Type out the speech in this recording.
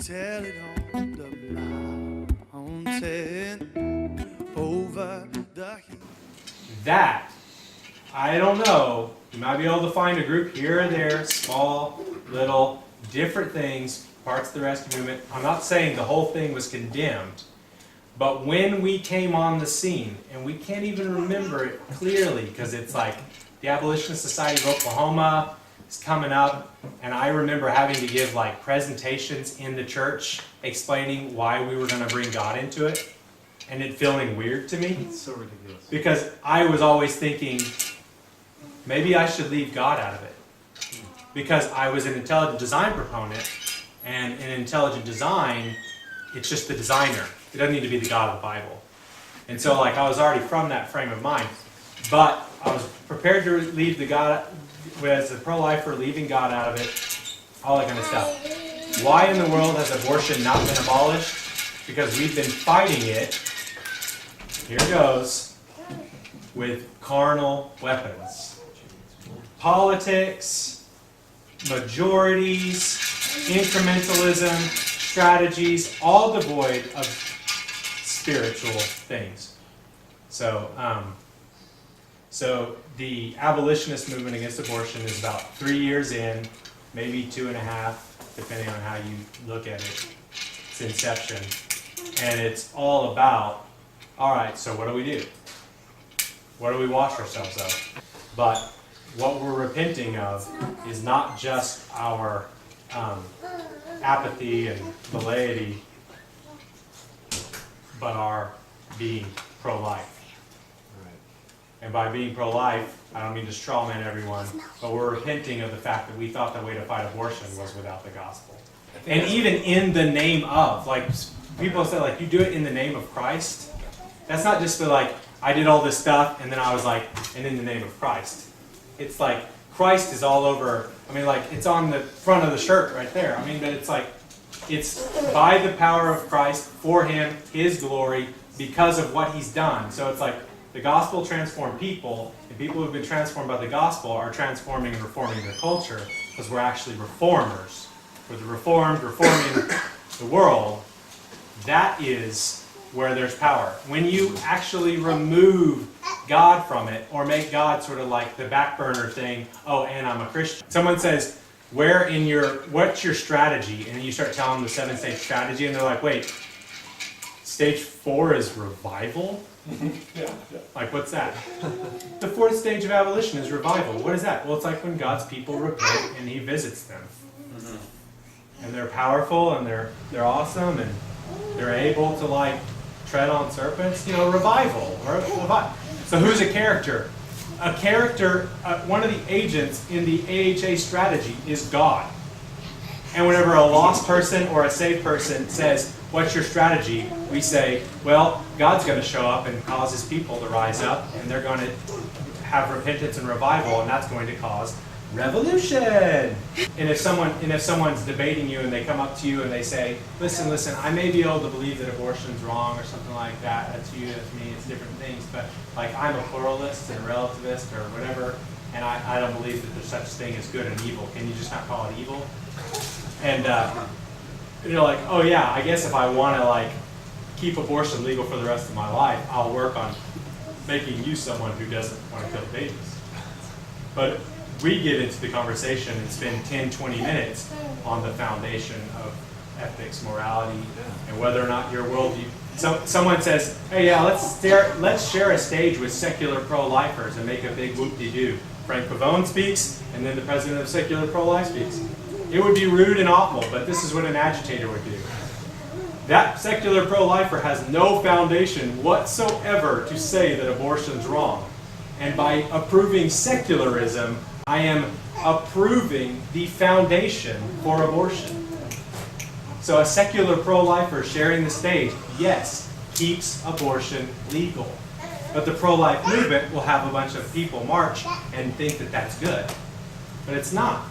tell it on the mountain over the hill. That, I don't know, you might be able to find a group here or there, small, little, different things, parts of the rescue movement. I'm not saying the whole thing was condemned, but when we came on the scene, and we can't even remember it clearly because it's like the Abolitionist Society of Oklahoma is coming up, and I remember having to give like presentations in the church explaining why we were going to bring God into it, and it feeling weird to me. It's so ridiculous. Because I was always thinking, maybe I should leave God out of it. Because I was an intelligent design proponent, and in intelligent design, it's just the designer. It doesn't need to be the God of the Bible. And so like I was already from that frame of mind. But I was prepared to leave the God, as a pro-lifer, leaving God out of it, all that kind of stuff. Why in the world has abortion not been abolished? Because we've been fighting it, here goes, with carnal weapons. Politics, majorities, incrementalism, strategies, all devoid of spiritual things. So the abolitionist movement against abortion is about 3 years in, maybe 2.5, depending on how you look at it. It's inception. And it's all about, all right, so what do we do? What do we wash ourselves of? But what we're repenting of is not just our apathy and malaise, but our being pro-life. And by being pro-life, I don't mean to straw man everyone, but we're repenting of the fact that we thought the way to fight abortion was without the gospel. And even in the name of, like people say, like, you do it in the name of Christ. That's not just the like, I did all this stuff and then I was like, and in the name of Christ. It's like, Christ is all over, I mean like, it's on the front of the shirt right there. I mean, but it's like, it's by the power of Christ, for Him, His glory, because of what He's done. So it's like, the gospel transformed people, and people who have been transformed by the gospel are transforming and reforming their culture, because we're actually reformers. We're the reformed, reforming the world. That is where there's power. When you actually remove God from it, or make God sort of like the back burner thing, oh, and I'm a Christian. Someone says, what's your strategy? And then you start telling them the 7-stage strategy, and they're like, wait, stage 4 is revival? Yeah. Like, what's that? The 4th stage of abolition is revival. What is that? Well, it's like when God's people repent and He visits them. And they're powerful and they're awesome and they're able to like tread on serpents. You know, revival. So who's a character? A character, one of the agents in the AHA strategy is God. And whenever a lost person or a saved person says, what's your strategy? We say, well, God's going to show up and cause His people to rise up, and they're going to have repentance and revival, and that's going to cause revolution. And if someone's debating you and they come up to you and they say, listen, I may be able to believe that abortion's wrong or something like that. That's you, that's me, it's different things. But like I'm a pluralist and a relativist or whatever, and I don't believe that there's such thing as good and evil. Can you just not call it evil? And you're like, oh yeah, I guess if I want to like keep abortion legal for the rest of my life, I'll work on making you someone who doesn't want to kill babies. But we get into the conversation and spend 10-20 minutes on the foundation of ethics, morality, and whether or not your worldview. Someone says, hey, yeah, let's share a stage with secular pro-lifers and make a big whoop-de-doo. Frank Pavone speaks, and then the president of secular pro-life speaks. It would be rude and awful, but this is what an agitator would do. That secular pro-lifer has no foundation whatsoever to say that abortion's wrong. And by approving secularism, I am approving the foundation for abortion. So a secular pro-lifer sharing the stage, yes, keeps abortion legal. But the pro-life movement will have a bunch of people march and think that that's good. But it's not.